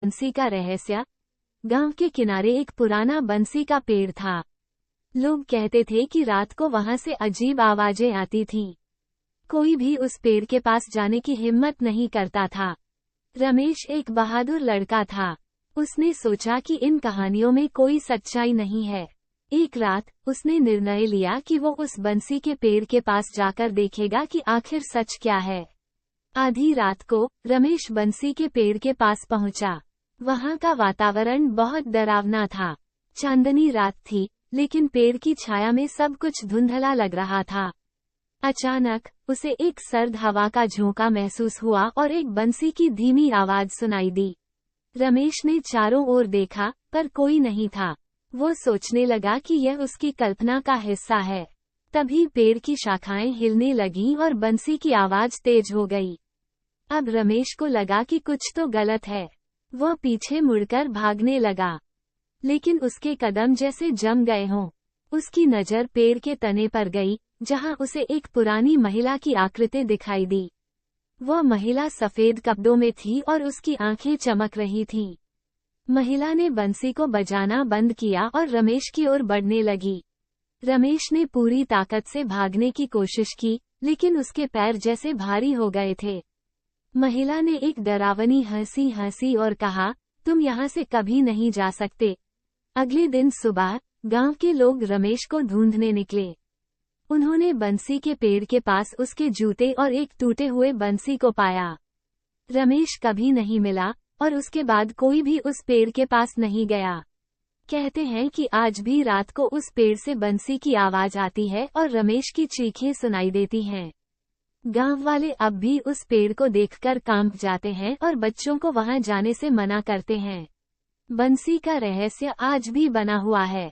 बंसी का रहस्य। गांव के किनारे एक पुराना बंसी का पेड़ था। लोग कहते थे कि रात को वहां से अजीब आवाजें आती थीं। कोई भी उस पेड़ के पास जाने की हिम्मत नहीं करता था। रमेश एक बहादुर लड़का था। उसने सोचा कि इन कहानियों में कोई सच्चाई नहीं है। एक रात उसने निर्णय लिया कि वो उस बंसी के पेड़ के पास जाकर देखेगा कि आखिर सच क्या है। आधी रात को रमेश बंसी के पेड़ के पास पहुंचा। वहां का वातावरण बहुत डरावना था। चांदनी रात थी, लेकिन पेड़ की छाया में सब कुछ धुंधला लग रहा था। अचानक उसे एक सर्द हवा का झोंका महसूस हुआ और एक बंसी की धीमी आवाज सुनाई दी। रमेश ने चारों ओर देखा, पर कोई नहीं था। वो सोचने लगा कि यह उसकी कल्पना का हिस्सा है। तभी पेड़ की शाखाएं हिलने लगीं और बंसी की आवाज तेज हो गई। अब रमेश को लगा कि कुछ तो गलत है। वह पीछे मुड़कर भागने लगा, लेकिन उसके कदम जैसे जम गए हों। उसकी नजर पेड़ के तने पर गई, जहां उसे एक पुरानी महिला की आकृति दिखाई दी। वह महिला सफेद कपड़ों में थी और उसकी आंखें चमक रही थीं। महिला ने बंसी को बजाना बंद किया और रमेश की ओर बढ़ने लगी। रमेश ने पूरी ताकत से भागने की कोशिश की, लेकिन उसके पैर जैसे भारी हो गए थे। महिला ने एक डरावनी हंसी हंसी और कहा, तुम यहाँ से कभी नहीं जा सकते। अगले दिन सुबह गांव के लोग रमेश को ढूंढने निकले। उन्होंने बंसी के पेड़ के पास उसके जूते और एक टूटे हुए बंसी को पाया। रमेश कभी नहीं मिला और उसके बाद कोई भी उस पेड़ के पास नहीं गया। कहते हैं कि आज भी रात को उस पेड़ से बंसी की आवाज आती है और रमेश की चीखें सुनाई देती हैं। गांव वाले अब भी उस पेड़ को देखकर कांप जाते हैं और बच्चों को वहां जाने से मना करते हैं। बंसी का रहस्य आज भी बना हुआ है।